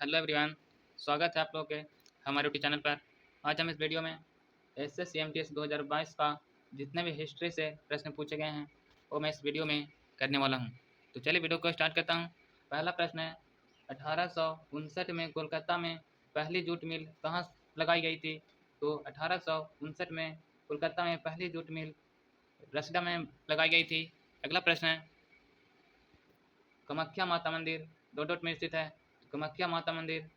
Hello everyone. स्वागत है आप लोगों के हमारे यूट्यूब चैनल पर। आज हम इस वीडियो में S S C M T S 2022 का जितने भी हिस्ट्री से प्रश्न पूछे गए हैं वो मैं इस वीडियो में करने वाला हूं। तो चलिए वीडियो को स्टार्ट करता हूं। पहला प्रश्न है, 1859 में कोलकाता में पहली जूट मिल कहाँ लगाई गई थी? तो 1859 में कोलकाता में पहली जूट मिल रसड़ा में लगाई गई थी। अगला प्रश्न है, कामाख्या माता मंदिर डोडोट में स्थित है। कामाख्या माता मंदिर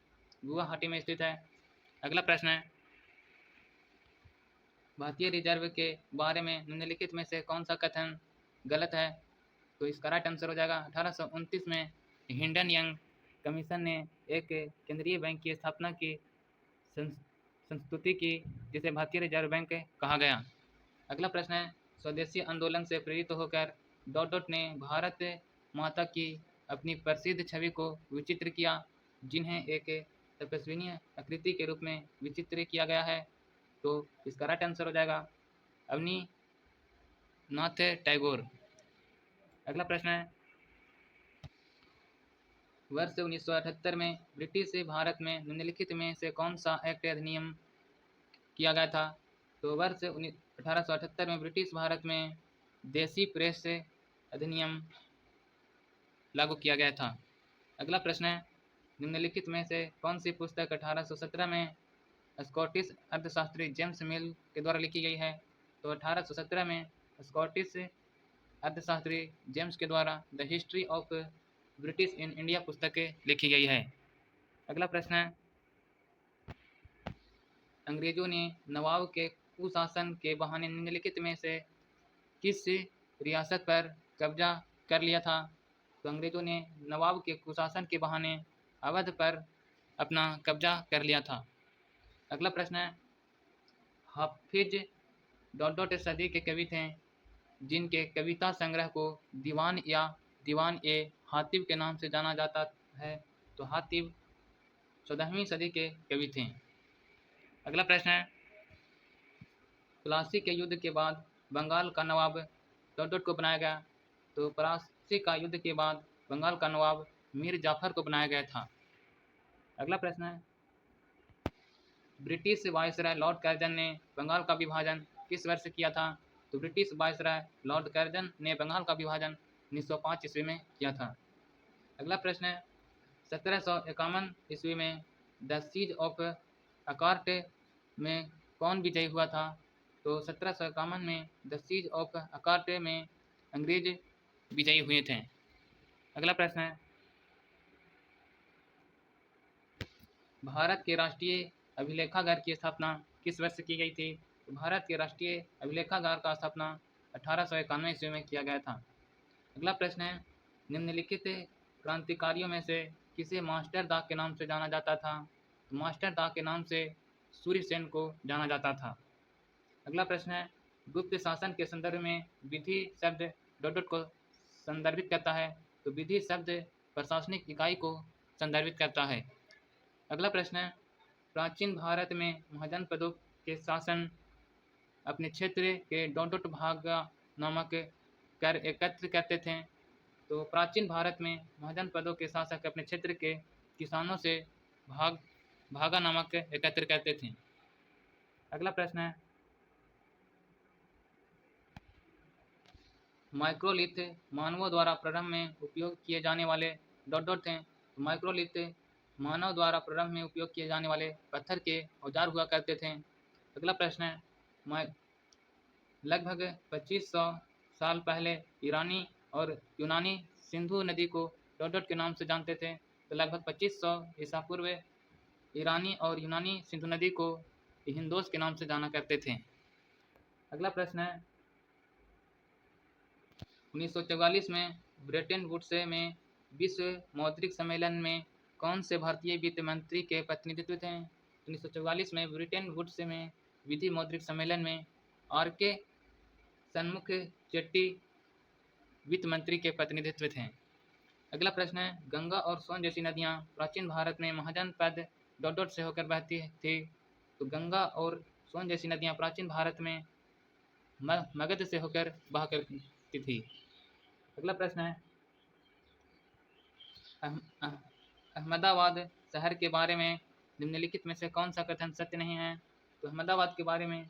गुवाहाटी में स्थित है। अगला प्रश्न है, भारतीय रिजर्व के बारे में निम्नलिखित में से कौन सा कथन गलत है? तो इसका राइट आंसर हो जाएगा 1829 में हिंडन यंग कमीशन ने एक केंद्रीय बैंक की स्थापना की संस्तुति की, जिसे भारतीय रिजर्व बैंक कहा गया। अगला प्रश्न है, स्वदेशी आंदोलन से प्रेरित होकर डॉट ने भारत माता की अपनी प्रसिद्ध छवि को विचित्र किया, जिन्हें एक तपस्विनी आकृति के रूप में विचित्र किया गया है। तो इसका राइट आंसर हो जाएगा अवनी नाथ टैगोर। अगला प्रश्न है, वर्ष 1978 में ब्रिटिश भारत में निम्नलिखित में से कौन सा एक्ट अधिनियम किया गया था? तो वर्ष 1878 में ब्रिटिश भारत में देसी प्रेस अधिनियम लागू किया गया था। अगला प्रश्न है, निम्नलिखित में से कौन सी पुस्तक 1817 में स्कॉटिश अर्थशास्त्री जेम्स मिल के द्वारा लिखी गई है? तो 1817 में स्कॉटिश अर्थशास्त्री जेम्स के द्वारा the history of British in India पुस्तक लिखी गई है। अगला प्रश्न है, अंग्रेजों ने नवाब के कुशासन के बहाने निम्नलिखित में से किस रियासत पर कब्जा कर लिया था? तो अंग्रेजों ने नवाब के कुशासन के बहाने अवध पर अपना कब्जा कर लिया था। अगला प्रश्न है, हाफिज डॉट सदी के कवि थे जिनके कविता संग्रह को दीवान या दीवान ए हातिब के नाम से जाना जाता है। तो हातिब 14वीं सदी के कवि थे। अगला प्रश्न है, प्लासी के युद्ध के बाद बंगाल का नवाब डॉट को बनाया गया। तो प्लासी का युद्ध के बाद बंगाल का नवाब मीर जाफर को बनाया गया था। अगला प्रश्न है, ब्रिटिश वायसराय लॉर्ड कर्जन ने बंगाल का विभाजन किस वर्ष किया था? तो ब्रिटिश वायसराय लॉर्ड कर्जन ने बंगाल का विभाजन 1905 ईस्वी में किया था। अगला प्रश्न है, 1751 ईस्वी में द सीज ऑफ अकार्ट में कौन विजयी हुआ था? तो 1751 में द सीज ऑफ अकार्ट में अंग्रेज विजयी हुए थे। अगला प्रश्न है, भारत के राष्ट्रीय अभिलेखागार की स्थापना किस वर्ष की गई थी? तो भारत के राष्ट्रीय अभिलेखागार का स्थापना 1891 ईस्वी में किया गया था। अगला प्रश्न है, निम्नलिखित क्रांतिकारियों में से किसे मास्टर दा के नाम से जाना जाता था? तो मास्टर दा के नाम से सूर्यसेन को जाना जाता था। अगला प्रश्न है, गुप्त शासन के संदर्भ में विधि शब्द डॉट को संदर्भित करता है। तो विधि शब्द प्रशासनिक इकाई को संदर्भित करता है। अगला प्रश्न है, प्राचीन भारत में महाजनपदों के शासन अपने क्षेत्र के डॉट भाग नामक कर एकत्र करते थे। तो प्राचीन भारत में महाजनपदों के शासक अपने क्षेत्र के किसानों से भागा नामक एकत्र करते थे। अगला प्रश्न है, माइक्रोलिथ मानवों द्वारा प्रारंभ में उपयोग किए जाने वाले डॉट थे। तो माइक्रोलिथ मानव द्वारा प्रारंभ में उपयोग किए जाने वाले पत्थर के औजार हुआ करते थे। अगला प्रश्न है, लगभग 2500 साल पहले ईरानी और यूनानी सिंधु नदी को डॉट के नाम से जानते थे। तो लगभग 2500 ईसा पूर्व ईरानी और यूनानी सिंधु नदी को हिंदोस के नाम से जाना करते थे। अगला प्रश्न है, 1944 में ब्रेटन वुड्स में विश्व मौद्रिक सम्मेलन में कौन से भारतीय वित्त मंत्री के प्रतिनिधित्व थे? 1944 में ब्रिटेन वुड्स में विधि मौद्रिक सम्मेलन में आर.के. सन्मुख चेट्टी वित्त मंत्री के प्रतिनिधित्व थे। अगला प्रश्न है, गंगा और सोन जैसी नदियां प्राचीन भारत में महाजनपद डॉट से होकर बहती थी। तो गंगा और सोन जैसी नदियां प्राचीन भारत में मगध से होकर बहा करती थी। अगला प्रश्न है, अहमदाबाद शहर के बारे में निम्नलिखित में से कौन सा कथन सत्य नहीं है? तो अहमदाबाद के बारे में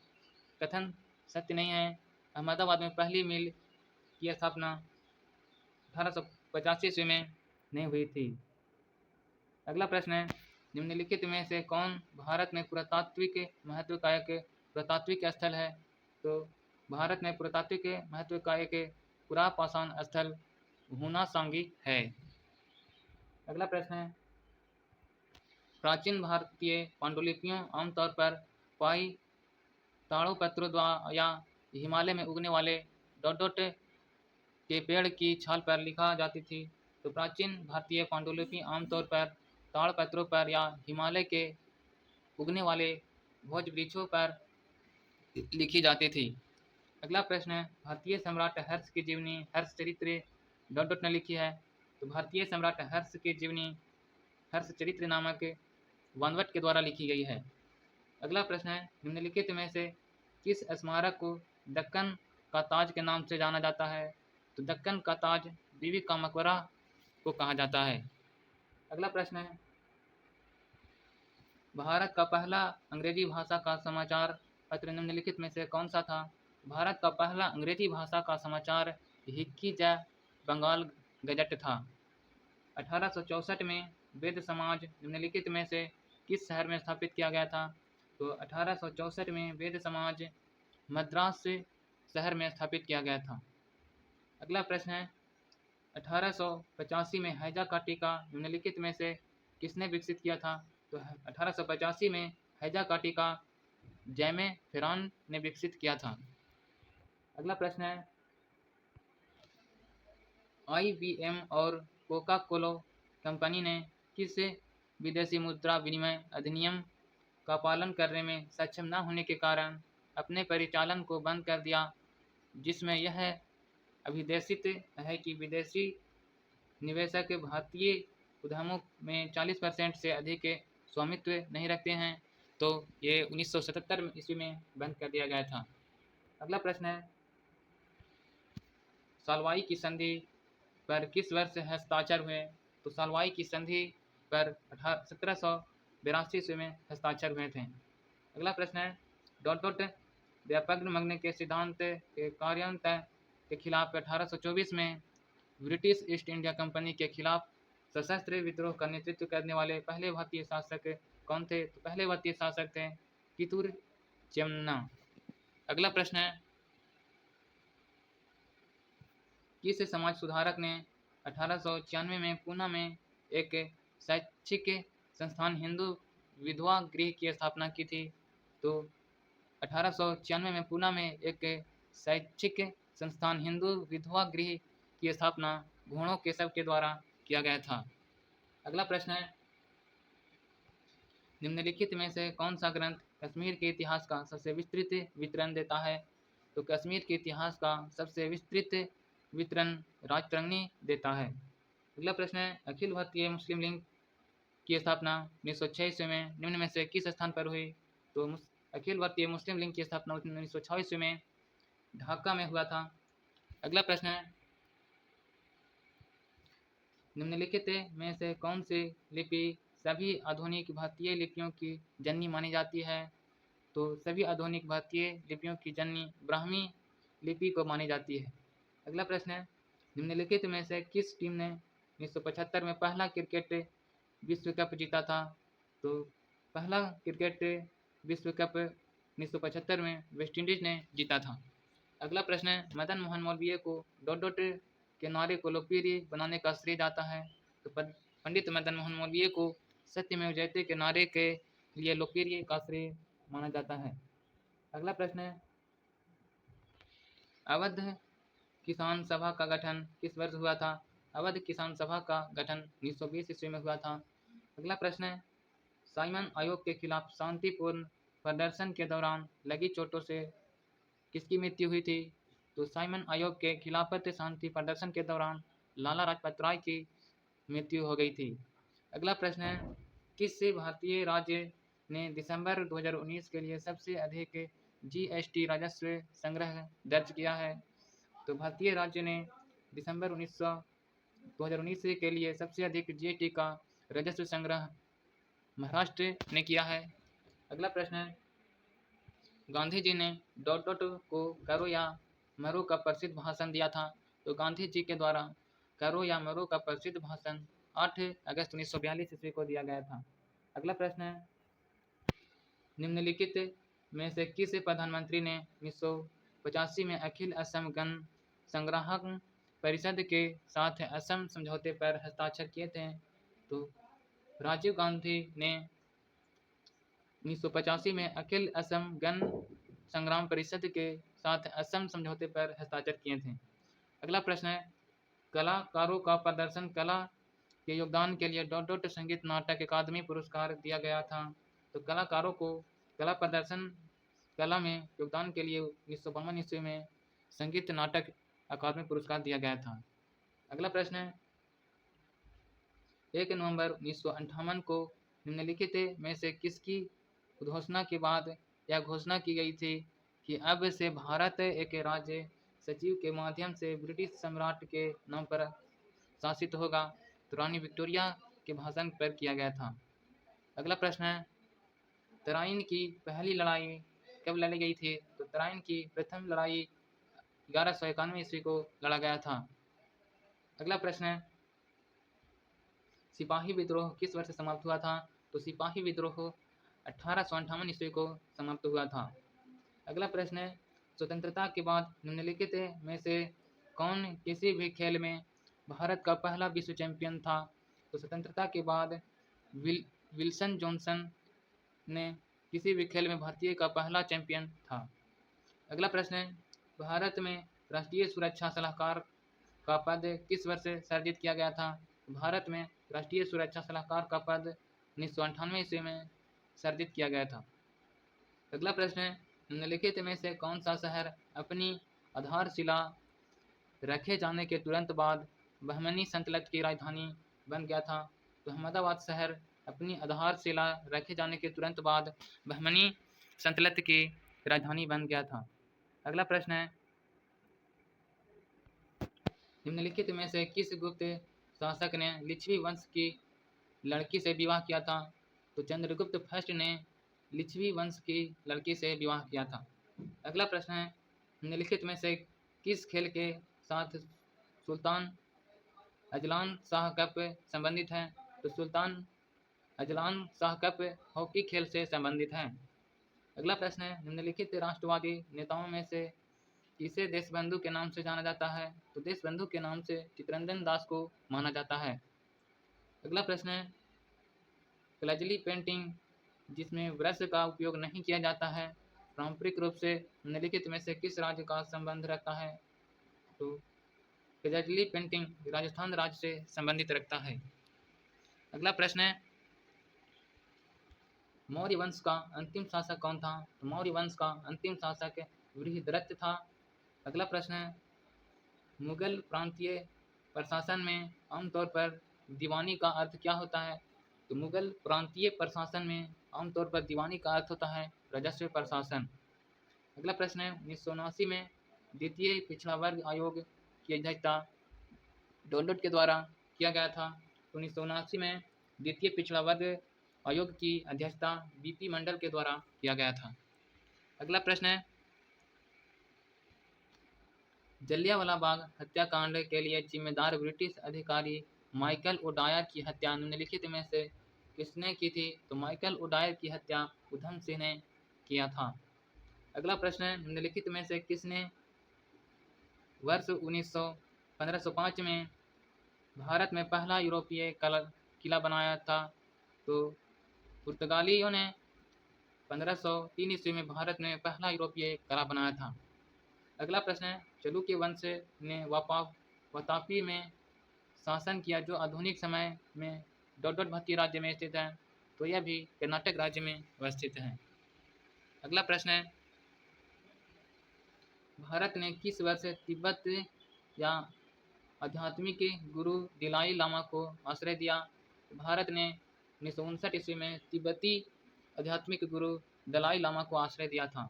कथन सत्य नहीं है। अहमदाबाद में पहली मिल की स्थापना 1885 ईस्वी में नहीं हुई थी। अगला प्रश्न है, निम्नलिखित में से कौन भारत में पुरातात्विक महत्व का एक पुरातात्विक स्थल है? तो भारत में पुरातात्विक महत्व का एक पुरापाषाण स्थल हुना सांगी है। अगला प्रश्न है, प्राचीन भारतीय पांडुलिपियों आमतौर पर पाई ताड़पत्रों द्वारा या हिमालय में उगने वाले डॉट डॉट के पेड़ की छाल पर लिखा जाती थी। तो प्राचीन भारतीय पांडुलिपि आमतौर पर ताड़पत्रों पर या हिमालय के उगने वाले भोज वृक्षों पर लिखी जाती थी। अगला प्रश्न है, भारतीय सम्राट हर्ष की जीवनी हर्ष चरित्र डॉट डॉट ने लिखी है। तो भारतीय सम्राट हर्ष की जीवनी हर्ष चरित्र नामक वानवट के द्वारा लिखी गई है। अगला प्रश्न है, निम्नलिखित में से किस स्मारक को दक्कन का ताज के नाम से जाना जाता है? तो दक्कन का ताज बीबी का मकबरा को कहा जाता है। अगला प्रश्न है, भारत का पहला अंग्रेजी भाषा का समाचार पत्र निम्नलिखित में से कौन सा था? भारत का पहला अंग्रेजी भाषा का समाचार हिक्की जय बंगाल गजट था। 1864 में वेद समाज निम्नलिखित में से किस शहर में स्थापित किया गया था? तो 1864 में वेद समाज मद्रास शहर में स्थापित किया गया था। अगला प्रश्न है, 1885 में हैजा का टीका निम्नलिखित में से किसने विकसित किया था? तो 1885 में हैजा का टीका जैमे फेरान ने विकसित किया था। अगला प्रश्न है, IBM और कोका कोला कंपनी ने किस विदेशी मुद्रा विनिमय अधिनियम का पालन करने में सक्षम न होने के कारण अपने परिचालन को बंद कर दिया, जिसमें यह अभिदेशित है कि विदेशी निवेशक भारतीय उद्यमों में 40% से अधिक स्वामित्व नहीं रखते हैं। तो ये 1977 ईस्वी में बंद कर दिया गया था। अगला प्रश्न है, सालवाई की संधि पर किस वर्ष हस्ताक्षर हुए? तो सालवाई की संधि पर 1782 ईस्वी में हस्ताक्षर हुए थे। अगला प्रश्न है, डॉट डॉट व्यापक मग्न के सिद्धांत के कार्यान्वयन के खिलाफ 1824 में ब्रिटिश ईस्ट इंडिया कंपनी के खिलाफ सशस्त्र विद्रोह का नेतृत्व करने वाले पहले भारतीय शासक कौन थे? तो पहले भारतीय शासक थे कितूर चेन्नम्मा। अगला प्रश्न है, किस समाज सुधारक ने 1896 में पूना में एक शैक्षिक संस्थान हिंदू विधवा गृह की स्थापना की थी? तो 1896 में पूना में एक शैक्षिक संस्थान हिंदू विधवा गृह की स्थापना घोड़ों केशव के द्वारा किया गया था। अगला प्रश्न है, निम्नलिखित में से कौन सा ग्रंथ कश्मीर के इतिहास का सबसे विस्तृत विवरण देता है? तो कश्मीर के इतिहास का सबसे विस्तृत विवरण राजतरंगी देता है। अगला प्रश्न है, अखिल भारतीय मुस्लिम लीग की स्थापना 1906 ईस्वी में निम्न में से किस स्थान पर हुई? तो अखिल भारतीय मुस्लिम लीग की स्थापना 1906 ईस्वी में ढाका में हुआ था। अगला प्रश्न है, निम्नलिखित में से कौन सी लिपि सभी आधुनिक भारतीय लिपियों की जननी मानी जाती है? तो सभी आधुनिक भारतीय लिपियों की जननी ब्राह्मी लिपि को मानी जाती है। अगला प्रश्न है, निम्नलिखित में से किस टीम ने 1975 में पहला क्रिकेट विश्व कप जीता था? तो पहला क्रिकेट विश्व कप 1975 में वेस्टइंडीज ने जीता था। अगला प्रश्न है, Madan Mohan Malviya co dot dot के नारे को लोकप्रिय बनाने का श्रेय जाता है? तो पंडित मदन मोहन मालवीय को सत्यमेव जयते के नारे के लिए लोकप्रिय का श्रेय माना जाता है। अगला प्रश्न है, अवध किसान सभा का गठन किस वर्ष हुआ था? अवध किसान सभा का गठन 1920 ईस्वी में हुआ था। अगला प्रश्न है, साइमन आयोग के खिलाफ शांतिपूर्ण प्रदर्शन के दौरान लगी चोटों से किसकी मृत्यु हुई थी? तो साइमन आयोग के खिलाफत शांति प्रदर्शन के दौरान लाला लाजपत राय की मृत्यु हो गई थी। अगला प्रश्न है, किस भारतीय राज्य ने दिसंबर 2019 के लिए सबसे अधिक GST राजस्व संग्रह दर्ज किया है? तो भारतीय राज्य ने दिसंबर 2019 के लिए सबसे अधिक GST का राजस्व संग्रह महाराष्ट्र ने किया है। अगला प्रश्न है, गांधी जी ने डॉट डॉट को करो या मरो का प्रसिद्ध भाषण दिया था। तो गांधी जी के द्वारा करो या मरो का प्रसिद्ध भाषण 8 अगस्त 1942 ईस्वी को दिया गया था। अगला प्रश्न है, निम्नलिखित में से किस प्रधानमंत्री ने 1985 में अखिल असम गण संग्राहक परिषद के साथ असम समझौते पर हस्ताक्षर किए थे? तो राजीव गांधी ने 1985 में अखिल असम गण संग्राम परिषद के साथ असम समझौते पर हस्ताक्षर किए थे। अगला प्रश्न है, कलाकारों का प्रदर्शन कला के योगदान के लिए डॉट डॉट संगीत नाटक अकादमी पुरस्कार दिया गया था। तो कलाकारों को कला प्रदर्शन कला में योगदान के लिए 1952 ईस्वी में संगीत नाटक अकादमी पुरस्कार दिया गया था। अगला प्रश्न है, 1 नवंबर 1958 को निम्नलिखित में से किसकी घोषणा के बाद यह घोषणा की गई थी कि अब से भारत एक राज्य सचिव के माध्यम से ब्रिटिश सम्राट के नाम पर शासित होगा? तो रानी विक्टोरिया के भाषण पर किया गया था। अगला प्रश्न है, तराइन की पहली लड़ाई कब लड़ी गई थी? तो तराइन की प्रथम लड़ाई 1191 ईस्वी को लड़ा गया था। अगला प्रश्न है, सिपाही विद्रोह किस वर्ष समाप्त हुआ था? तो सिपाही विद्रोह 1858 ईस्वी को समाप्त हुआ था। अगला प्रश्न है, स्वतंत्रता के बाद निम्नलिखित में से कौन किसी भी खेल में भारत का पहला विश्व चैंपियन था? तो स्वतंत्रता के बाद विल्सन जॉनसन ने किसी भी खेल में भारतीय का पहला चैंपियन था। अगला प्रश्न है, भारत में राष्ट्रीय सुरक्षा सलाहकार का पद किस वर्ष सृजित किया गया था? भारत में राष्ट्रीय सुरक्षा सलाहकार का पद 1998 ईस्वी में सृजित किया गया था। अगला प्रश्न है, निम्नलिखित में से कौन सा शहर अपनी आधारशिला रखे जाने के तुरंत बाद बहमनी सल्तनत की राजधानी बन गया था? तो अहमदाबाद शहर अपनी आधारशिला रखे जाने के तुरंत बाद बहमनी सल्तनत की राजधानी बन गया था। अगला प्रश्न है, निम्नलिखित में से किस गुप्त शासक ने लिच्छवी वंश की लड़की से विवाह किया था? तो चंद्रगुप्त फर्स्ट ने लिच्छवी वंश की लड़की से विवाह किया था। अगला प्रश्न है, निम्नलिखित में से किस खेल के साथ सुल्तान अजलान शाह कप संबंधित है? तो Sultan Azlan Shah cup hockey खेल से संबंधित है। अगला प्रश्न है, निम्नलिखित राष्ट्रवादी नेताओं में से किसे देशबंधु के नाम से जाना जाता है? तो देशबंधु के नाम से चित्तरंजन दास को माना जाता है। अगला प्रश्न है, कलजली पेंटिंग जिसमें ब्रश का उपयोग नहीं किया जाता है पारंपरिक रूप से निम्नलिखित में से किस राज्य का संबंध रखता है? तो कलजली पेंटिंग राजस्थान राज्य से संबंधित रखता है। अगला प्रश्न है, मौर्य वंश का अंतिम शासक कौन था? तो मौर्य वंश का अंतिम शासक बृहद्रथ था। अगला प्रश्न है, मुगल प्रांतीय प्रशासन में आमतौर पर दीवानी का अर्थ क्या होता है? तो मुगल प्रांतीय प्रशासन में आमतौर पर दीवानी का अर्थ होता है राजस्व प्रशासन। अगला प्रश्न है, 1979 में द्वितीय पिछड़ा वर्ग आयोग की अध्यक्षता डॉट डॉट के द्वारा किया गया था। 1979 में द्वितीय पिछड़ा वर्ग आयोग की अध्यक्षता बीपी मंडल के द्वारा किया गया था। अगला प्रश्न है, जलियांवाला बाग हत्याकांड के लिए जिम्मेदार ब्रिटिश अधिकारी माइकल ओडायर की हत्या निम्नलिखित में से किसने की थी? तो माइकल ओडायर की हत्या उधम सिंह ने किया था। अगला प्रश्न है, निम्नलिखित में से किसने वर्ष 1505 में भारत में पहला यूरोपीय किला बनाया था? तो पुर्तगालियों ने 1503 ईस्वी में भारत में पहला यूरोपीय किला बनाया था। अगला प्रश्न है, चालुक्य वंश ने वातापी में शासन किया जो आधुनिक समय में डॉट डॉट भक्ति राज्य में स्थित है। तो यह भी कर्नाटक राज्य में अवस्थित है। अगला प्रश्न है, भारत ने किस वर्ष तिब्बत या आध्यात्मिक गुरु दलाई लामा को आश्रय दिया? भारत ने 1959 ईस्वी में तिब्बती आध्यात्मिक गुरु दलाई लामा को आश्रय दिया था।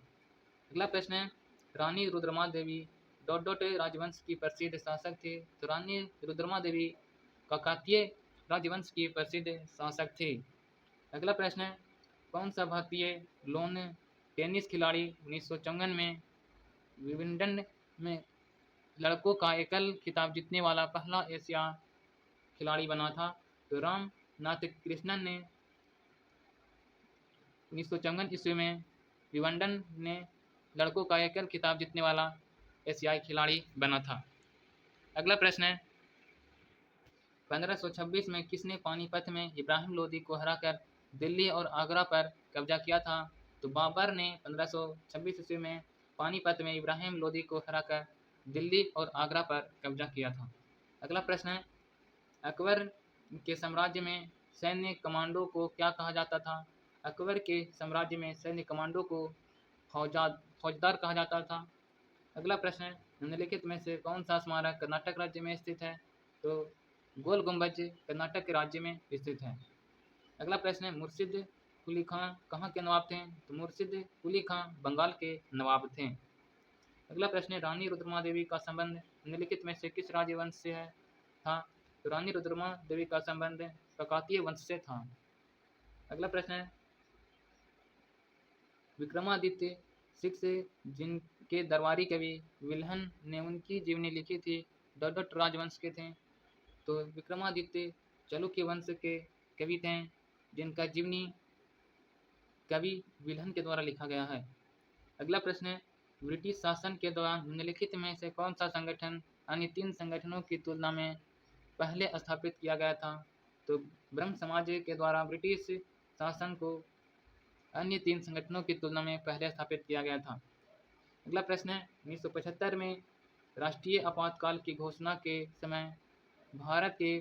अगला प्रश्न है, रानी रुद्रमा देवी डॉट डॉट राजवंश की प्रसिद्ध शासक थी। तो रानी रुद्रमा देवी काकतीय राजवंश की प्रसिद्ध शासक थे। अगला प्रश्न है, कौन सा भारतीय लोन टेनिस खिलाड़ी 1954 में विंबलडन में लड़कों का एकल खिताब जीतने वाला पहला एशिया खिलाड़ी बना था? तो रामनाथ कृष्णन ने 1954 ईस्वी में विंबलडन ने लड़कों का एकल खिताब जीतने वाला एशियाई खिलाड़ी बना था। अगला प्रश्न है, 1526 में किसने पानीपत में इब्राहिम लोदी को हराकर दिल्ली और आगरा पर कब्जा किया था? तो बाबर ने 1526 ईस्वी में पानीपत में इब्राहिम लोदी को हराकर दिल्ली और आगरा पर कब्जा किया था। अगला प्रश्न है, अकबर के साम्राज्य में सैन्य कमांडो को क्या कहा जाता था? अकबर के साम्राज्य में सैन्य कमांडो को फौजदार कहा जाता था। अगला प्रश्न है, निम्नलिखित में से कौन सा स्मारक कर्नाटक राज्य में स्थित है? तो गोल गुंबज कर्नाटक के राज्य में स्थित है। अगला प्रश्न है, मुर्शिद कुली खां कहाँ के नवाब थे? तो मुर्शिद कुली खां बंगाल के नवाब थे। अगला प्रश्न है, रानी रुद्रमा देवी का संबंध निम्नलिखित में से किस राजवंश से था? तो रानी रुद्रमा देवी का संबंध काकतीय वंश से था। अगला प्रश्न है, विक्रमादित्य सिक्स जिनके दरबारी कवि विल्हन ने उनकी जीवनी लिखी थी, डॉट राजवंश के थे। तो विक्रमादित्य चालुक्य वंश के कवि थे, जिनका जीवनी कवि विल्हन के द्वारा लिखा गया है। अगला प्रश्न है, ब्रिटिश शासन के दौरान निम्नलिखित में से कौन सा संगठन अन्य 3 संगठनों की तुलना में पहले स्थापित किया गया था? तो ब्रह्म समाज के द्वारा ब्रिटिश शासन को अन्य 3 संगठनों की तुलना में पहले स्थापित किया गया था। अगला प्रश्न है, 1975 में राष्ट्रीय आपातकाल की घोषणा के समय भारत के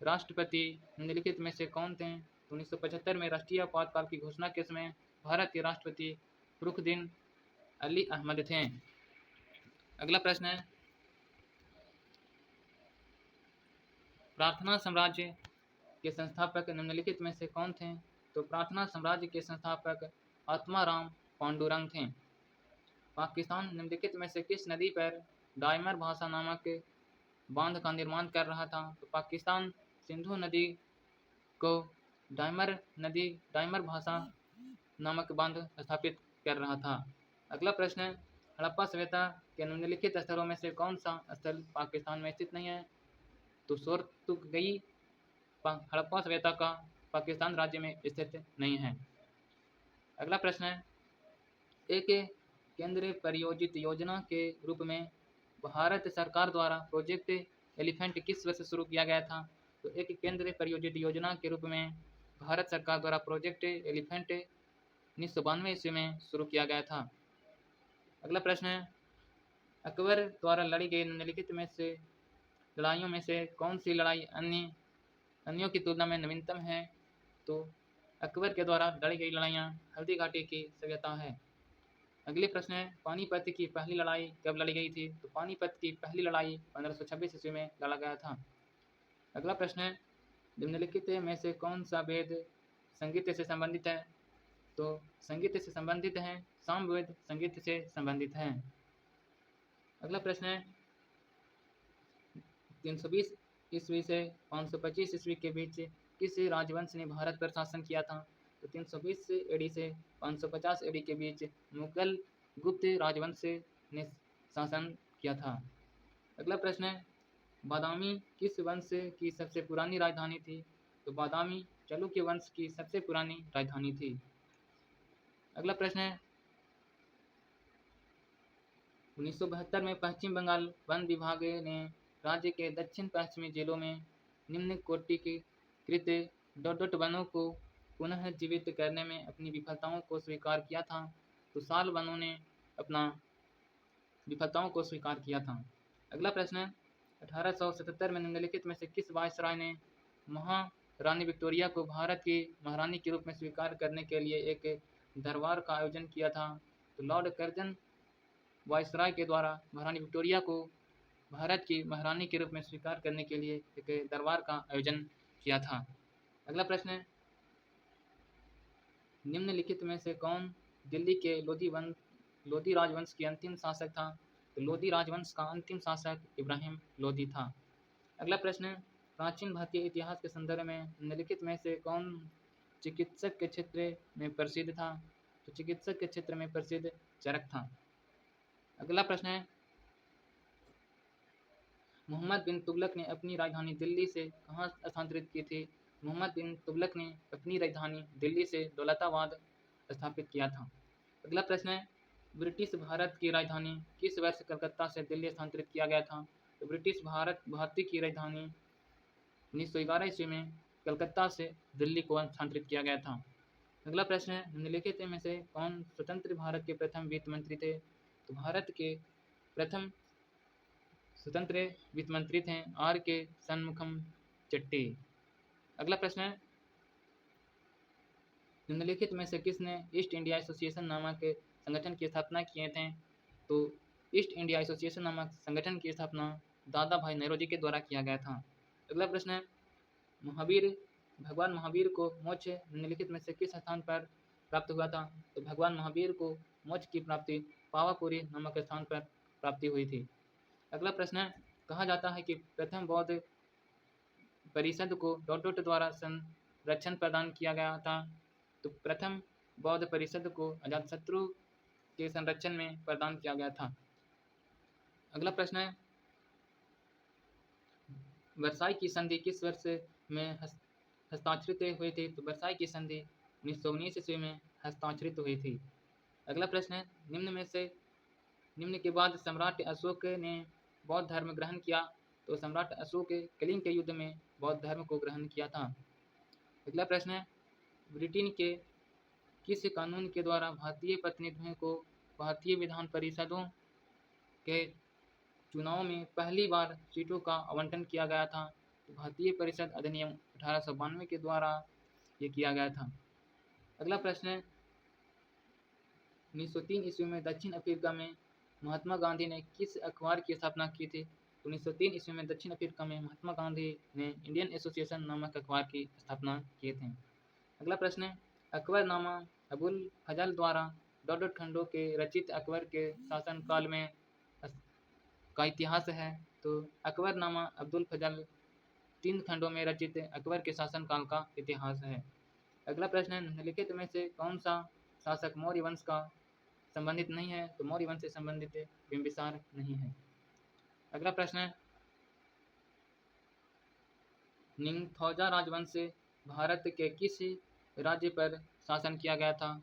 राष्ट्रपति निम्नलिखित में से कौन थे? तो 1975 में राष्ट्रीय आपातकाल की घोषणा के समय भारत के राष्ट्रपति फखरुद्दीन अली अहमद थे। अगला प्रश्न है, प्रार्थना साम्राज्य के संस्थापक निम्नलिखित में से कौन थे? तो प्रार्थना साम्राज्य के संस्थापक आत्माराम पांडुरंग थे। पाकिस्तान निम्नलिखित में से किस नदी पर डायमर भाषा नामक बांध का निर्माण कर रहा था? तो पाकिस्तान सिंधु नदी को डायमर भाषा नामक बांध स्थापित कर रहा था। अगला प्रश्न है, हड़प्पा सभ्यता के निम्नलिखित स्थलों में से कौन सा स्थल पाकिस्तान में स्थित नहीं है? तो सोरतुगई हड़प्पा सभ्यता का पाकिस्तान राज्य में स्थित नहीं है। अगला प्रश्न है, एक केंद्र प्रायोजित योजना के रूप में भारत सरकार द्वारा प्रोजेक्ट एलिफेंट किस वर्ष शुरू किया गया था? तो एक केंद्र प्रायोजित योजना के रूप में भारत सरकार द्वारा प्रोजेक्ट एलिफेंट 1992 ईस्वी में शुरू किया गया था। अगला प्रश्न है, अकबर द्वारा लड़ी गई निम्नलिखित में से लड़ाइयों में से कौन सी लड़ाई अन्यों की तुलना में नवीनतम है? तो अकबर के द्वारा लड़ी गई लड़ाइयाँ हल्दी घाटी की सभ्यता है। अगले प्रश्न है, पानीपत की पहली लड़ाई कब लड़ी गई थी? तो पानीपत की पहली लड़ाई 1526 ईस्वी में लड़ा गया था। अगला प्रश्न है, निम्नलिखित में से कौन सा वेद संगीत से संबंधित है? तो संगीत से संबंधित है सामवेद संगीत से संबंधित है। अगला प्रश्न है, 320 ईस्वी से 525 ईस्वी के बीच किस राजवंश ने भारत पर शासन किया था? तो 320 एडी से 550 एडी के बीच मुगल गुप्त राजवंश ने शासन किया था। अगला प्रश्न है, बादामी किस वंश की सबसे पुरानी राजधानी थी? तो बादामी चालुक्य वंश की सबसे पुरानी राजधानी थी। अगला प्रश्न है, 1972 में पश्चिम बंगाल वन विभाग ने राज्य के दक्षिण पश्चिमी जिलों में निम्न कोटि के कृत वनों को पुनः जीवित करने में अपनी विफलताओं को स्वीकार किया था। तो साल वनों ने अपना विफलताओं को स्वीकार किया था। अगला प्रश्न है, 1877 में निम्नलिखित में से किस वायसराय ने महारानी विक्टोरिया को भारत की महारानी के रूप में स्वीकार करने के लिए एक दरबार का आयोजन किया था? तो लॉर्ड कर्जन वायसराय के द्वारा महारानी विक्टोरिया को भारत की महारानी के रूप में स्वीकार करने के लिए एक दरबार का आयोजन किया था। अगला प्रश्न है, निम्नलिखित में से कौन दिल्ली के लोधी राजवंश की अंतिम शासक था? तो लोधी राजवंश का अंतिम शासक इब्राहिम लोधी था। अगला प्रश्न है, प्राचीन भारतीय इतिहास के संदर्भ में निम्नलिखित में से कौन चिकित्सक के क्षेत्र में प्रसिद्ध था? तो चिकित्सक के क्षेत्र में प्रसिद्ध चरक था। अगला प्रश्न है, मोहम्मद बिन तुगलक ने अपनी राजधानी दिल्ली से कहाँ स्थानांतरित की थी? मोहम्मद बिन तुगलक ने अपनी राजधानी दिल्ली से दौलताबाद स्थापित किया था। अगला प्रश्न है, ब्रिटिश भारत की राजधानी किस वर्ष कलकत्ता से दिल्ली स्थानांतरित किया गया था? तो ब्रिटिश भारत की राजधानी 1911 ईस्वी में कलकत्ता से दिल्ली को स्थानांतरित किया गया था। अगला प्रश्न है, निम्नलिखित में से कौन स्वतंत्र भारत के प्रथम वित्त मंत्री थे? तो भारत के प्रथम स्वतंत्र वित्त मंत्री थे आर के षणमुखम चट्टी। अगला प्रश्न है, निम्नलिखित में से किसने ईस्ट इंडिया एसोसिएशन नामक संगठन की स्थापना किए थे? तो ईस्ट इंडिया एसोसिएशन नामक संगठन की स्थापना दादा भाई नौरोजी के द्वारा किया गया था। अगला प्रश्न है, भगवान महावीर को मोक्ष निम्नलिखित में से किस स्थान पर प्राप्त हुआ था? तो भगवान महावीर को मोक्ष की प्राप्ति पावापुरी नामक स्थान पर प्राप्ति हुई थी। अगला प्रश्न है, कहा जाता है कि प्रथम बौद्ध परिषद को डॉट द्वारा संरक्षण प्रदान किया गया था। तो प्रथम बौद्ध परिषद को अजातशत्रु के संरक्षण में प्रदान किया गया था। अगला प्रश्न है, वर्साई की संधि किस वर्ष में हस्ताक्षरित हुई थी? तो वर्साई की संधि 1919 ईस्वी में हस्ताक्षरित हुई थी। अगला प्रश्न है, निम्न के बाद सम्राट अशोक ने बौद्ध धर्म ग्रहण किया? तो सम्राट अशोक कलिंग के युद्ध में बौद्ध धर्म को ग्रहण किया था। अगला प्रश्न है, ब्रिटेन के किस कानून के द्वारा भारतीय प्रतिनिधियों को भारतीय विधान परिषदों के चुनाव में पहली बार सीटों का आवंटन किया गया था? तो भारतीय परिषद अधिनियम 1892 के द्वारा ये किया गया था। अगला प्रश्न है, 1903 ईस्वी में दक्षिण अफ्रीका में महात्मा गांधी ने किस अखबार की स्थापना की थी? 1903 ईस्वी में दक्षिण अफ्रीका में महात्मा गांधी ने इंडियन एसोसिएशन नामक अखबार की स्थापना किए थे। अगला प्रश्न है, अकबरनामा अबुल फजल द्वारा डॉट खंडों के रचित अकबर के शासनकाल में का इतिहास है? तो अकबरनामा अब्दुल फजल 3 खंडों में रचित अकबर के शासनकाल का इतिहास है। अगला प्रश्न है, निम्नलिखित में से कौन सा शासक मौर्य वंश का संबंधित नहीं है? तो मौर्य वंश से संबंधित बिंबिसार नहीं है। अगला प्रश्न है, निंगथौजा राजवंश भारत के किस राज्य पर शासन किया गया था?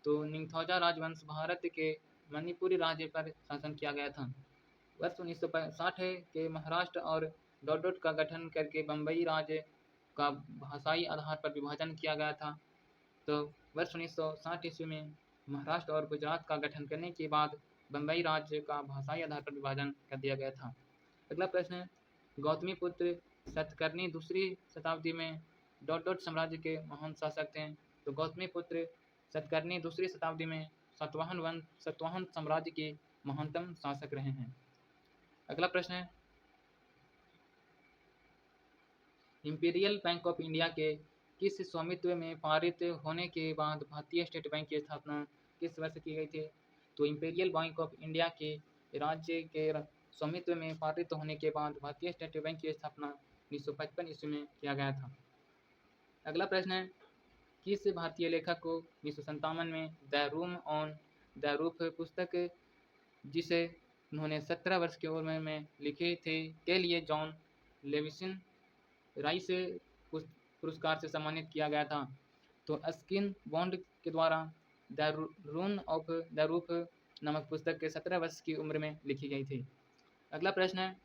तो निंगथौजा राजवंश भारत के मणिपुरी राज्य पर शासन किया गया था। वर्ष 1960 के महाराष्ट्र और डॉट का गठन करके बम्बई राज्य का भाषाई आधार पर विभाजन किया गया था। तो वर्ष 1960 ईस्वी में महाराष्ट्र और गुजरात का गठन करने के बाद बम्बई राज्य का भाषाई आधार पर विभाजन कर दिया गया था। अगला प्रश्न है, गौतमी पुत्र सतकर्णी दूसरी शताब्दी में डॉट साम्राज्य के महान शासक थे? तो गौतमी पुत्र सतकर्णी दूसरी शताब्दी में सातवाहन साम्राज्य के महानतम शासक रहे हैं। अगला प्रश्न है, इंपीरियल बैंक ऑफ इंडिया के किस स्वामित्व में पारित होने के बाद भारतीय स्टेट बैंक की स्थापना किस वर्ष की गई थी? तो इंपीरियल बैंक ऑफ इंडिया के राज्य के स्वामित्व में पारित होने के बाद भारतीय स्टेट बैंक की स्थापना 1955 ईस्वी में किया गया था। अगला प्रश्न है, किस भारतीय लेखक को 1957 में the room on the roof पुस्तक जिसे उन्होंने 17 वर्ष की उम्र में लिखे थे के लिए जॉन लेविसन राइस पुरस्कार से सम्मानित किया गया था? तो अस्किन बॉन्ड के द्वारा द रून ऑफ द रूफ नामक पुस्तक के 17 वर्ष की उम्र में लिखी गई थी। अगला प्रश्न है,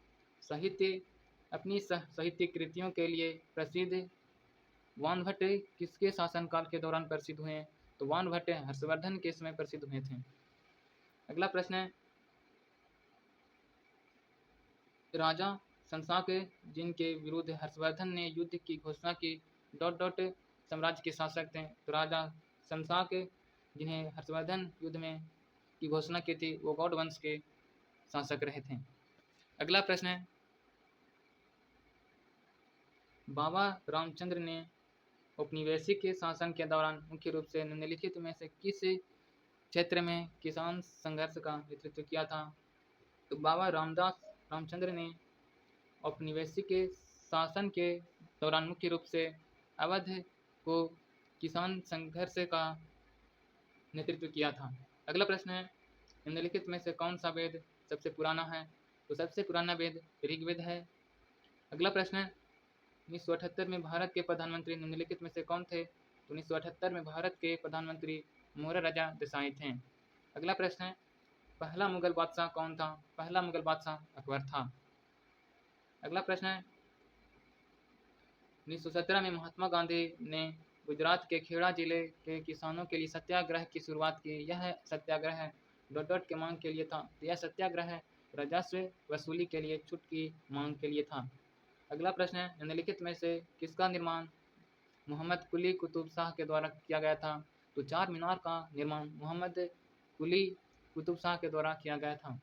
अपनी साहित्यिक कृतियों के लिए प्रसिद्ध वानभट्ट किसके शासनकाल के दौरान प्रसिद्ध हुए? तो वानभट्ट हर्षवर्धन के समय प्रसिद्ध हुए थे। अगला प्रश्न है, राजा शंशाक जिनके विरुद्ध हर्षवर्धन ने युद्ध की घोषणा की डॉट साम्राज्य के शासक थे? तो राजा शंशाक जिन्हें हर्षवर्धन युद्ध में की घोषणा की थी वो गौड़ वंश के शासक रहे थे। अगला प्रश्न है, बाबा रामचंद्र ने औपनिवेशिक शासन के दौरान मुख्य रूप से निम्नलिखित में से किस क्षेत्र में किसान संघर्ष का नेतृत्व किया था? तो बाबा रामचंद्र ने औपनिवेशिक शासन के दौरान मुख्य रूप से अवध को किसान संघर्ष का नेतृत्व किया था। अगला प्रश्न है, निम्नलिखित में से कौन सा वेद सबसे पुराना है? तो सबसे पुराना वेद ऋग्वेद है। अगला प्रश्न है, 1978 में भारत के प्रधानमंत्री निम्नलिखित में से कौन थे? तो 1978 में भारत के प्रधानमंत्री मोरारजा देसाई थे। अगला प्रश्न है, पहला मुगल बादशाह कौन था? पहला मुगल बादशाह अकबर था। अगला प्रश्न है, 1917 में महात्मा गांधी ने गुजरात के खेड़ा जिले के किसानों के लिए सत्याग्रह की शुरुआत की। यह सत्याग्रह डॉट डॉट के मांग के लिए था। तो यह सत्याग्रह राजस्व वसूली के लिए छूट की मांग के लिए था। अगला प्रश्न है, निम्नलिखित में से किसका निर्माण मोहम्मद कुली कुतुब शाह के द्वारा किया गया था? तो चार मीनार का निर्माण मोहम्मद कुली कुतुब शाह के द्वारा किया गया था।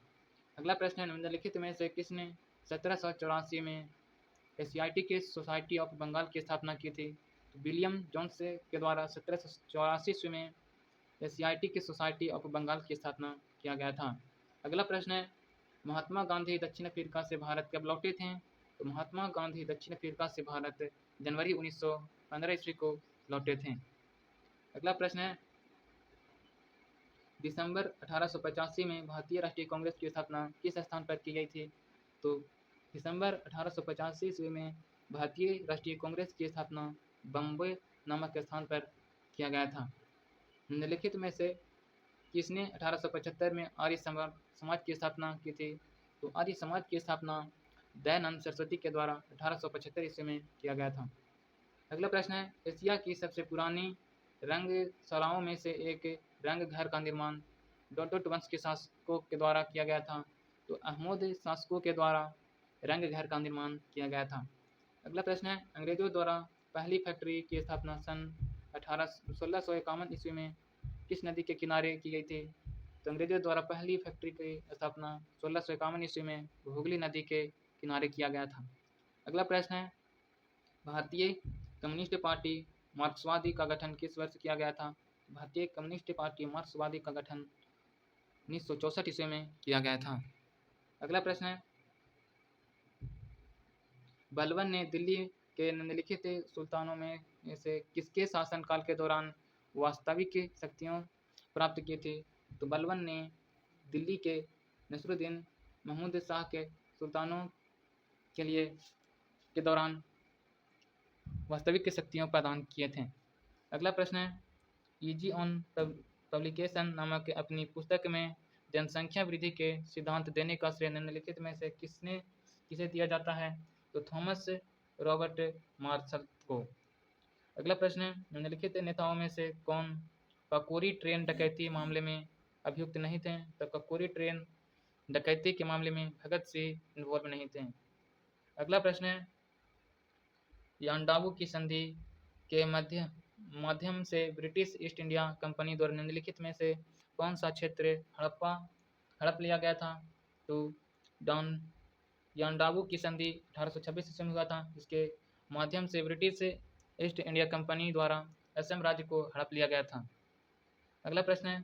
अगला प्रश्न है, निम्नलिखित में से किसने 1784 में एशियाटी की सोसाइटी ऑफ बंगाल की स्थापना की थी? तो विलियम जोन्स के द्वारा 1784 में एशियाटी की सोसाइटी ऑफ बंगाल की स्थापना किया गया था। अगला प्रश्न है, महात्मा गांधी दक्षिण अफ्रीका से भारत कब लौटे थे? तो महात्मा गांधी दक्षिण अफ्रीका से भारत जनवरी 1915 ईस्वी को लौटे थे। अगला प्रश्न है, दिसंबर 1885 में भारतीय राष्ट्रीय कांग्रेस की स्थापना किस स्थान पर की गई थी? तो दिसंबर 1885 ईस्वी में भारतीय राष्ट्रीय कांग्रेस की स्थापना बम्बई नामक स्थान पर किया गया था। निम्नलिखित में से किसने 1875 में आर्य समाज की स्थापना की थी? तो आर्य समाज की स्थापना दयानंद सरस्वती के द्वारा 1875 ईस्वी में किया गया था। अगला प्रश्न है, एशिया की सबसे पुरानी रंगशालाओं में से एक रंग घर का निर्माण डॉट डॉट वंश के शासकों के द्वारा किया गया था। तो अहमद शासकों के द्वारा रंग घर का निर्माण किया गया था। अगला प्रश्न है, अंग्रेजों द्वारा पहली फैक्ट्री की स्थापना सन 1651 ईस्वी में किस नदी के किनारे की गई थी? तो अंग्रेजों द्वारा पहली फैक्ट्री की स्थापना 1651 ईस्वी में हुगली नदी के किनारे किया गया था। अगला प्रश्न है, भारतीय कम्युनिस्ट पार्टी मार्क्सवादी का गठन किस वर्ष किया गया था? भारतीय कम्युनिस्ट पार्टी मार्क्सवादी का गठन 1964 ईस्वी में किया गया था। अगला प्रश्न है, बलबन ने दिल्ली के निम्नलिखित सुल्तानों में से किसके शासनकाल के दौरान वास्तविक शक्तियाँ प्राप्त की थी? तो बलबन ने दिल्ली के नसरुद्दीन महमूद शाह के सुल्तानों के लिए के दौरान वास्तविक शक्तियाँ प्रदान किए थे। अगला प्रश्न है, ईजी ऑन पब्लिकेशन नामक अपनी पुस्तक में जनसंख्या वृद्धि के सिद्धांत देने का श्रेय निम्नलिखित में से किसे दिया जाता है? तो थॉमस रॉबर्ट मार्शल को। अगला प्रश्न है, निम्नलिखित नेताओं में से कौन काकोरी ट्रेन डकैती मामले में अभियुक्त नहीं थे? तो काकोरी ट्रेन डकैती के मामले में भगत सिंह इन्वॉल्व नहीं थे। अगला प्रश्न है, यांडाबू की संधि के माध्यम से ब्रिटिश ईस्ट इंडिया कंपनी द्वारा निम्नलिखित में से कौन सा क्षेत्र हड़प लिया गया था? तो यांडाबू की संधि 1826 ईस्वी में हुआ था। इसके माध्यम से ब्रिटिश ईस्ट इंडिया कंपनी द्वारा असम राज्य को हड़प लिया गया था। अगला प्रश्न है,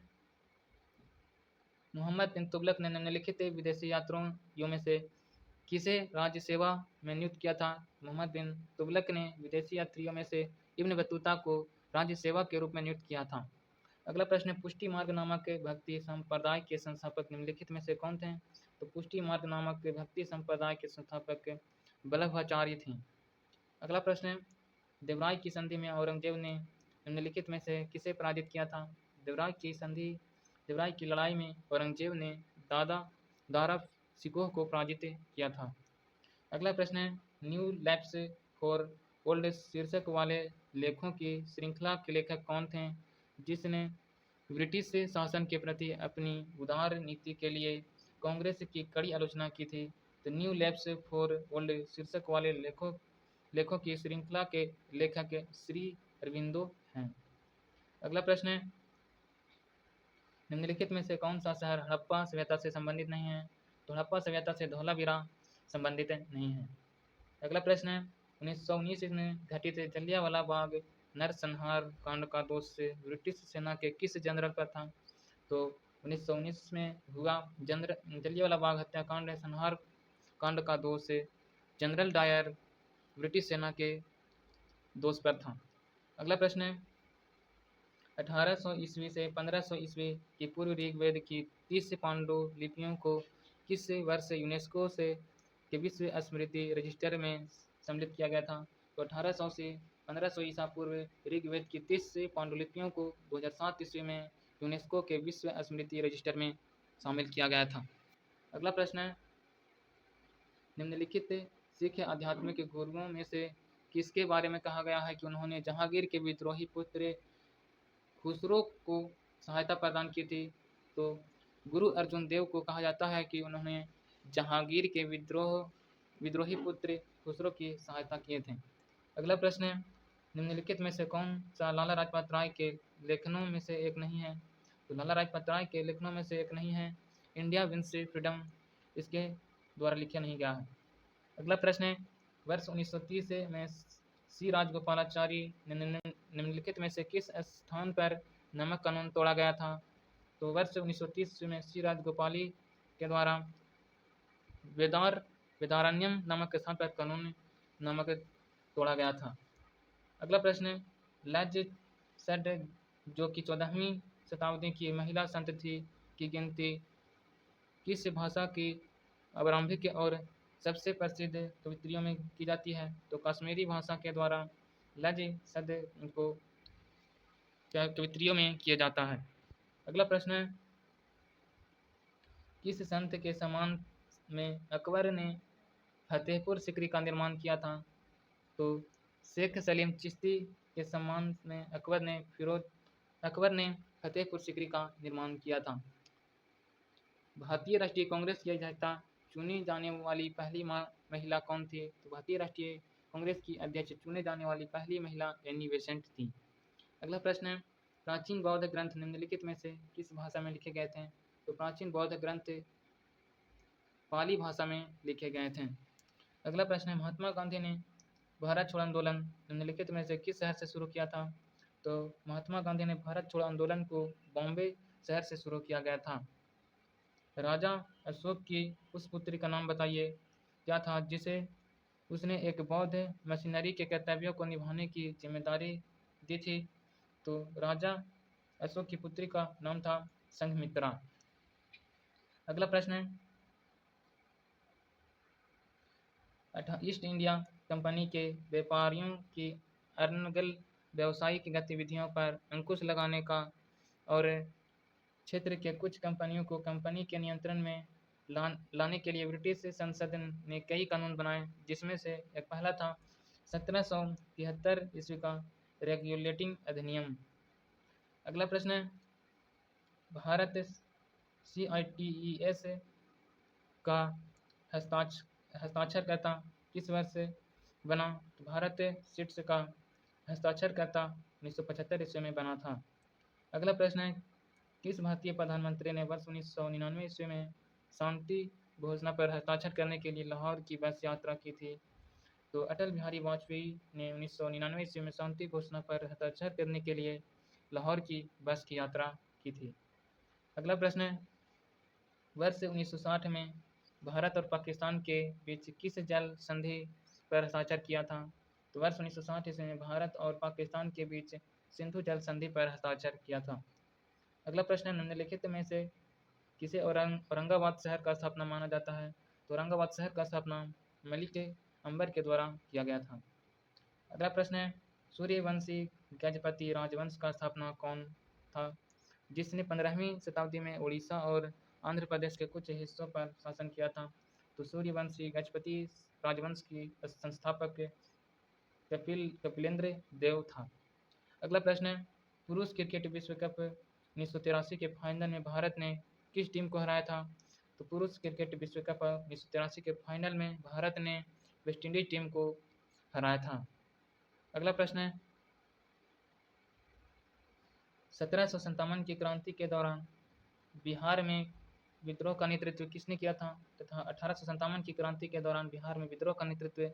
मोहम्मद बिन तुगलक ने निम्नलिखित विदेशी यात्रियों में से किसे राज्य सेवा में नियुक्त किया था? मोहम्मद बिन तुगलक ने विदेशी यात्रियों में से इब्न बतूता को राज्य सेवा के रूप में नियुक्त किया था। अगला प्रश्न है, पुष्टि मार्ग नामक भक्ति संप्रदाय के संस्थापक निम्नलिखित में से कौन थे? तो पुष्टि मार्ग नामक भक्ति संप्रदाय के संस्थापक वल्लभाचार्य थे। अगला प्रश्न है, देवराय की संधि में औरंगजेब ने निम्नलिखित में से किसे पराजित किया था? देवराय की लड़ाई में औरंगजेब ने दारा सिकोह को पराजित किया था। अगला प्रश्न है, न्यू लैप्स फॉर ओल्ड शीर्षक वाले लेखों की श्रृंखला के लेखक कौन थे जिसने ब्रिटिश शासन के प्रति अपनी उदार नीति के लिए कांग्रेस की कड़ी आलोचना की थी? तो न्यू लैप्स फॉर ओल्ड शीर्षक वाले लेखों की श्रृंखला के लेखक श्री अरविंदो हैं। अगला प्रश्न है, निम्नलिखित में से कौन सा शहर हड़प्पा सभ्यता से संबंधित नहीं है? तो हड़प्पा सभ्यता से धौलावीरा संबंधित नहीं है। अगला प्रश्न है, 1919 में घटित जलियांवाला बाग नरसंहार कांड का दोष ब्रिटिश सेना के किस जनरल पर था? तो 1919 में हुआ जलियांवाला बाग हत्याकांड संहार कांड का दोष जनरल डायर ब्रिटिश सेना के दोष पर था। अगला प्रश्न है 1800 ईस्वी से 1500 ईस्वी की पूर्व ऋग्वेद की 30 पांडुलिपियों को किस वर्ष यूनेस्को से के विश्व स्मृति रजिस्टर में सम्मिलित किया गया था? तो 1800 से 1500 ईसा पूर्व ऋग्वेद की 30 पांडुलिपियों को 2007 ईस्वी में यूनेस्को के विश्व स्मृति रजिस्टर में शामिल किया गया था। अगला प्रश्न है निम्नलिखित सिख आध्यात्मिक गुरुओं में से किसके बारे में कहा गया है कि उन्होंने जहांगीर के विद्रोही पुत्र खुसरो को सहायता प्रदान की थी? तो गुरु अर्जुन देव को कहा जाता है कि उन्होंने जहांगीर के विद्रोही पुत्र खुसरो की सहायता किए थे। अगला प्रश्न है निम्नलिखित में से कौन सा लाला लाजपत राय के लेखनों में से एक नहीं है? तो लाला लाजपत राय के लेखनों में से एक नहीं है इंडिया विंस फ्रीडम, इसके द्वारा लिखा नहीं गया है। अगला प्रश्न है वर्ष 1930 में सी राजगोपालाचारी निम्नलिखित में से किस स्थान पर नमक कानून तोड़ा गया था? तो वर्ष 1930 में सी राजगोपाली के द्वारा वेदारण्यम नामक स्थान पर कानून नमक तोड़ा गया था। अगला प्रश्न है लज सेड जो कि 14वीं शताब्दी की महिला संत थी की गिनती किस भाषा की आरंभिक और सबसे प्रसिद्ध कवित्रियों में की जाती है? तो कश्मीरी भाषा के द्वारा लज सद को कवित्रियों में किया जाता है। अगला प्रश्न है किस संत के सम्मान में अकबर ने फतेहपुर सिकरी का निर्माण किया था? तो शेख सलीम चिश्ती के सम्मान में अकबर ने फतेहपुर सिकरी का निर्माण किया था। भारतीय राष्ट्रीय कांग्रेस की अध्यक्षता चुनी जाने वाली पहली महिला कौन थी? तो भारतीय राष्ट्रीय कांग्रेस की अध्यक्ष चुने जाने वाली पहली महिला एनी बेसेंट थी। अगला प्रश्न है प्राचीन बौद्ध ग्रंथ निम्नलिखित में से किस भाषा में लिखे गए थे? तो प्राचीन बौद्ध ग्रंथ पाली भाषा में लिखे गए थे। अगला प्रश्न है महात्मा गांधी ने भारत छोड़ो आंदोलन निम्नलिखित में से किस शहर से शुरू किया था? तो महात्मा गांधी ने भारत छोड़ो आंदोलन को बॉम्बे शहर से शुरू किया गया था। राजा अशोक की उस पुत्री का नाम बताइए क्या था जिसे उसने एक बौद्ध मशीनरी के कर्तव्यों को निभाने की जिम्मेदारी दी थी? तो राजा अशोक की पुत्री का नाम था संघमित्रा। अगला प्रश्न है ईस्ट इंडिया कंपनी के व्यापारियों की अनर्गल व्यावसायिक गतिविधियों पर अंकुश लगाने का और क्षेत्र के कुछ कंपनियों को कंपनी के नियंत्रण में लाने के लिए ब्रिटिश संसद ने कई कानून बनाए जिसमें से एक पहला था 1773 ईस्वी का रेगुलेटिंग अधिनियम। अगला प्रश्न है भारत CITES का हस्ताक्षरकर्ता किस वर्ष बना? तो भारत सीट्स का हस्ताक्षरकर्ता 1975 ईस्वी में बना था। अगला प्रश्न है किस भारतीय प्रधानमंत्री ने वर्ष 1999 ईस्वी में शांति घोषणा पर हस्ताक्षर करने के लिए लाहौर की बस यात्रा की थी? तो अटल बिहारी वाजपेयी ने 1999 ईस्वी में शांति घोषणा पर हस्ताक्षर करने के लिए लाहौर की बस की यात्रा की थी। अगला प्रश्न है वर्ष 1960 में भारत और पाकिस्तान के बीच किस जल संधि पर हस्ताक्षर किया था? तो वर्ष 1960 ईस्वी में भारत और पाकिस्तान के बीच सिंधु जल संधि पर हस्ताक्षर किया था। अगला प्रश्न निम्नलिखित में से किसे औरंगाबाद शहर का स्थापना माना जाता है? तो औरंगाबाद शहर का स्थापना मलिक अंबर के द्वारा किया गया था। अगला प्रश्न है सूर्यवंशी गजपति राजवंश का स्थापना कौन था जिसने 15वीं शताब्दी में उड़ीसा और आंध्र प्रदेश के कुछ हिस्सों पर शासन किया था? तो सूर्यवंशी गजपति राजवंश की संस्थापक कपिलेंद्र देव था। अगला प्रश्न है पुरुष क्रिकेट विश्व कप 1983 के फाइनल में भारत ने किस टीम को हराया था? तो पुरुष क्रिकेट विश्व कप 1983 के फाइनल में भारत ने वेस्टइंडीज टीम को हराया था। अगला प्रश्न है 1757 की क्रांति के दौरान बिहार में विद्रोह का नेतृत्व किसने किया था? तथा 1857 की क्रांति के दौरान बिहार में विद्रोह का नेतृत्व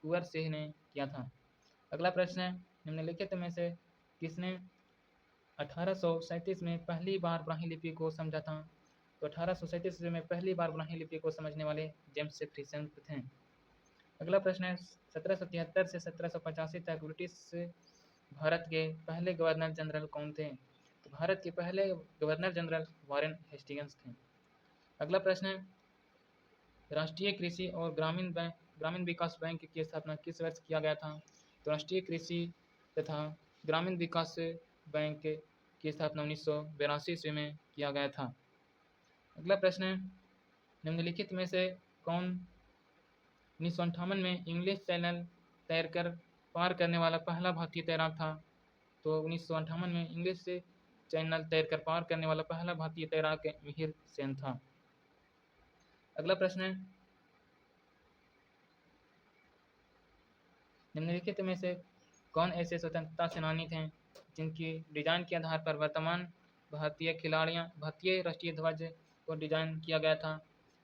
कुंवर सिंह ने किया था। अगला प्रश्न है निम्नलिखित में से किसने 1837 में पहली बार ब्राह्मी लिपि को समझा था? तो 1837 में पहली बार ब्राह्मी लिपि को समझने वाले जेम्स जैफरसन थे। अगला प्रश्न है 1773 से 1785 तक ब्रिटिश भारत के पहले गवर्नर जनरल कौन थे? तो भारत के पहले गवर्नर जनरल वॉरेन हेस्टिंग्स थे। अगला प्रश्न है राष्ट्रीय कृषि और ग्रामीण विकास बैंक की स्थापना किस वर्ष किया गया था? तो राष्ट्रीय कृषि तथा ग्रामीण विकास बैंक की स्थापना 1982 ईस्वी में किया गया था। अगला प्रश्न है निम्नलिखित में से कौन 1958 में इंग्लिश चैनल तैरकर पार करने वाला पहला भारतीय तैराक था? तो 1958 में इंग्लिश चैनल तैरकर पार करने वाला पहला भारतीय तैराक मिहिर सेन था। अगला प्रश्न है निम्नलिखित में से कौन ऐसे स्वतंत्रता सेनानी थे जिनकी डिजाइन के आधार पर वर्तमान भारतीय राष्ट्रीय ध्वज को डिजाइन किया गया था?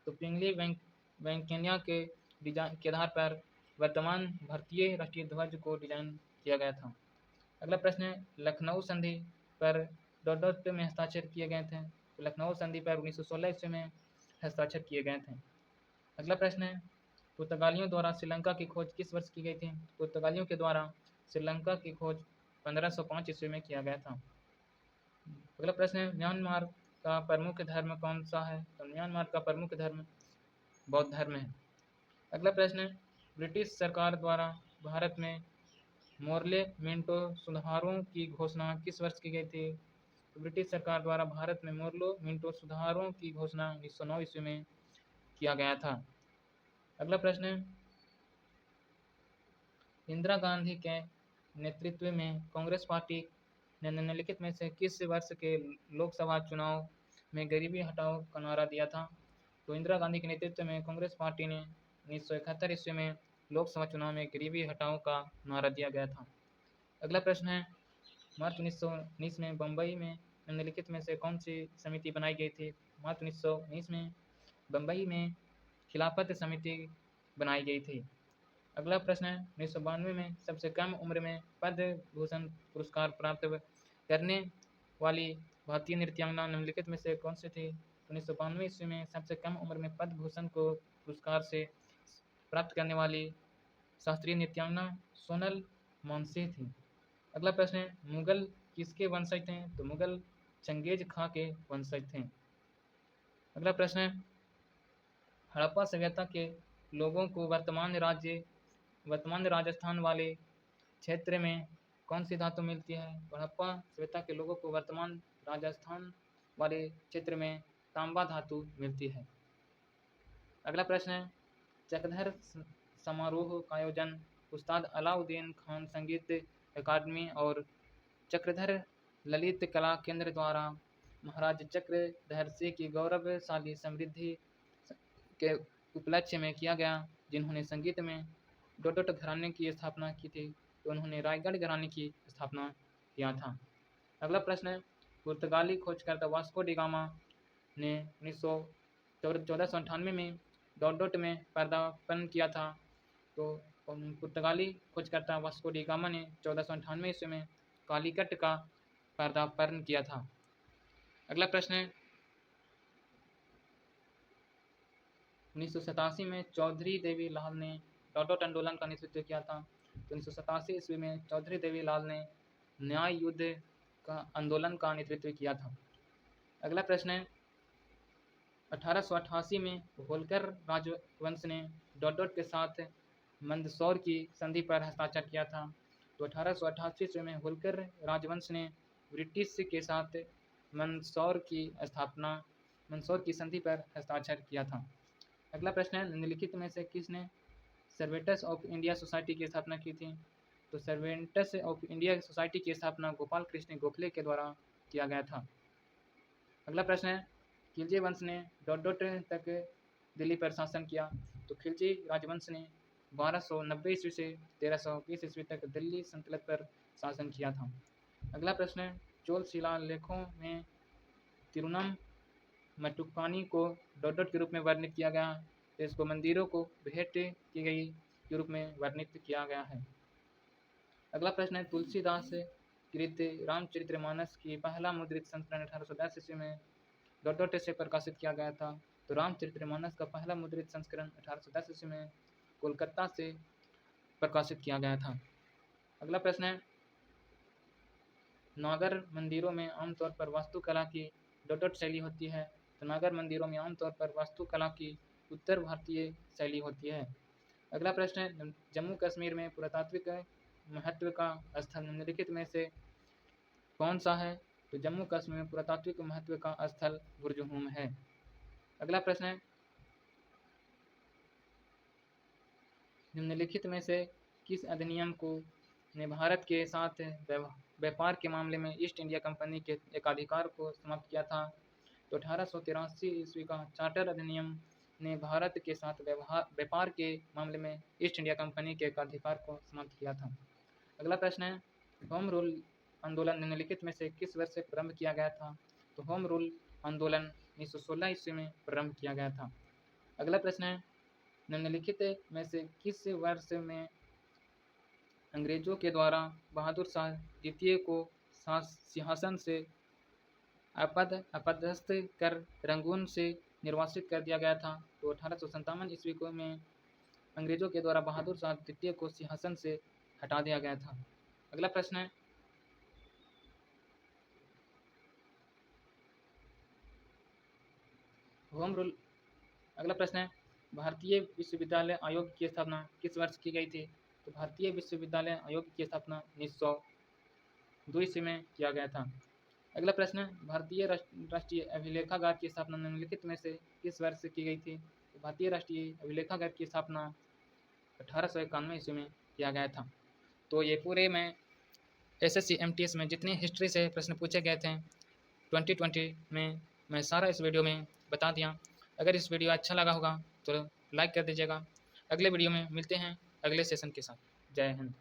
तो पिंगली वेंकैया के डिजाइन के आधार पर वर्तमान भारतीय राष्ट्रीय ध्वज को डिजाइन किया गया था। अगला प्रश्न है लखनऊ संधि पर डॉट में हस्ताक्षर किए गए थे? तो लखनऊ संधि पर 1916 ईस्वी में हस्ताक्षर किए गए थे। अगला प्रश्न है पुर्तगालियों द्वारा श्रीलंका की खोज किस वर्ष की गई थी? पुर्तगालियों के द्वारा श्रीलंका की खोज 1505 ईस्वी में किया गया था। अगला प्रश्न है म्यांमार का प्रमुख धर्म कौन सा है? तो म्यांमार का प्रमुख धर्म बौद्ध धर्म है। अगला प्रश्न है ब्रिटिश सरकार द्वारा भारत में मोरले मिंटो सुधारों की घोषणा किस वर्ष की गई थी? तो ब्रिटिश सरकार द्वारा भारत में मोरलो मिंटो सुधारों की घोषणा 1909 ईस्वी में किया गया था। अगला प्रश्न है इंदिरा गांधी के नेतृत्व में कांग्रेस पार्टी ने निम्नलिखित में से किस वर्ष के लोकसभा चुनाव में गरीबी हटाओ का नारा दिया था? तो इंदिरा गांधी के नेतृत्व में कांग्रेस पार्टी ने 1971 ईस्वी में लोकसभा चुनाव में गरीबी हटाओ का नारा दिया गया था। अगला प्रश्न है मार्च 1919 में बम्बई में निम्नलिखित में से कौन सी समिति बनाई गई थी? मार्च 1919 में बम्बई में खिलाफत समिति बनाई गई थी। अगला प्रश्न है 1992 में सबसे कम उम्र में पद्म भूषण पुरस्कार प्राप्त करने वाली भारतीय नृत्यांगना निम्नलिखित में से कौन सी थी? 1992 ईस्वी में सबसे कम उम्र में पद्म भूषण को पुरस्कार से प्राप्त करने वाली शास्त्रीय नृत्यांगना सोनल मानसिंह थी। अगला प्रश्न है मुगल किसके वंशज थे? तो मुगल चंगेज खां के वंशज थे। अगला प्रश्न है हड़प्पा सभ्यता के लोगों को वर्तमान राजस्थान वाले क्षेत्र में कौन सी धातु मिलती है? हड़प्पा सभ्यता के लोगों को वर्तमान राजस्थान वाले क्षेत्र में तांबा धातु मिलती है। अगला प्रश्न है चकधर समारोह का आयोजन उस्ताद अलाउद्दीन खान संगीत अकादमी और चक्रधर ललित कला केंद्र द्वारा महाराज चक्रधर सिंह की गौरवशाली समृद्धि के उपलक्ष्य में किया गया जिन्होंने संगीत में डोडोट घराने की स्थापना की थी। तो उन्होंने रायगढ़ घराने की स्थापना किया था। अगला प्रश्न है पुर्तगाली खोजकर्ता वास्को डी गामा ने 1498 में डोडोट में पदार्पण किया था। तो पुर्तगाली खोजकर्ता वास्को डी गामा ने 1498 ईस्वी में कालीकट का पदार्पण किया था। अगला प्रश्न है 1987 में चौधरी देवी लाल ने डोडोट आंदोलन का नेतृत्व किया था। तो 1987 ईस्वी में चौधरी देवी लाल ने न्याय युद्ध का आंदोलन का नेतृत्व किया था। अगला प्रश्न है 1888 में होलकर राजवंश ने डोडोट के साथ मंदसौर की संधि पर हस्ताक्षर किया था। तो 1888 ईस्वी में होलकर राजवंश ने ब्रिटिश के साथ मंदसौर की संधि पर हस्ताक्षर किया था। अगला प्रश्न है निम्नलिखित में से किसने सर्वेंट्स ऑफ इंडिया सोसाइटी की स्थापना की थी? तो सर्वेंट्स ऑफ इंडिया सोसाइटी की स्थापना गोपाल कृष्ण गोखले के द्वारा किया गया था। अगला प्रश्न है खिलजी वंश ने डोडोट तक दिल्ली पर शासन किया। तो खिलजी राजवंश ने 1290 ईस्वी से 1320 ईस्वी तक दिल्ली सल्तनत पर शासन किया था। अगला प्रश्न है चोल शिलालेखों में तिरुनम मटुक्कानी को डोडोट के रूप में वर्णित किया गया। तो इसको मंदिरों को भेंट की गई के रूप में वर्णित किया गया है। अगला प्रश्न है तुलसीदास कृत रामचरितमानस की पहला मुद्रित संस्करण 1810 ईस्वी में डोडोट से प्रकाशित किया गया था। तो रामचरितमानस का पहला मुद्रित संस्करण 1810 ईस्वी में कोलकाता से प्रकाशित किया गया था। अगला प्रश्न है, नागर मंदिरों में आमतौर पर वास्तुकला की डोडोट शैली होती है, तो नागर मंदिरों में आमतौर पर वास्तुकला की उत्तर भारतीय शैली होती है। अगला प्रश्न है, जम्मू कश्मीर में पुरातात्विक महत्व का स्थल निम्नलिखित में से कौन सा है, तो जम्मू कश्मीर में पुरातात्विक महत्व का स्थल बुर्ज हूम है। अगला प्रश्न है, निम्नलिखित में से किस अधिनियम को ने भारत के साथ व्यापार के मामले में ईस्ट इंडिया कंपनी के एकाधिकार को समाप्त किया था, तो 1883 ईस्वी का चार्टर अधिनियम ने भारत के साथ व्यापार के मामले में ईस्ट इंडिया कंपनी के एकाधिकार को समाप्त किया था। अगला प्रश्न है, होम रूल आंदोलन निम्नलिखित में से किस वर्ष से प्रारंभ किया गया था, तो होम रूल आंदोलन 1916 ईस्वी में प्रारंभ किया गया था। अगला प्रश्न है, निम्नलिखित में से किस वर्ष में अंग्रेजों के द्वारा बहादुर शाह द्वितीय को सिंहासन से अपदस्थ कर रंगून से निर्वासित कर दिया गया था, तो 1857 ईस्वी को में अंग्रेजों के द्वारा बहादुर शाह द्वितीय को सिंहासन से हटा दिया गया था। अगला प्रश्न है, होम रूल अगला प्रश्न है, भारतीय विश्वविद्यालय आयोग की स्थापना किस वर्ष की गई थी, तो भारतीय विश्वविद्यालय आयोग की स्थापना 1902 ईस्वी में किया गया था। अगला प्रश्न है, भारतीय राष्ट्रीय अभिलेखागार की स्थापना निम्नलिखित में से किस वर्ष की गई थी, तो भारतीय राष्ट्रीय अभिलेखागार की स्थापना 1891 ईस्वी में किया गया था। तो ये पूरे में SSC MTS में जितने हिस्ट्री से प्रश्न पूछे गए थे 2020 में मैं सारा इस वीडियो में बता दिया। अगर इस वीडियो अच्छा लगा होगा तो लाइक कर दीजिएगा। अगले वीडियो में मिलते हैं अगले सेशन के साथ। जय हिंद।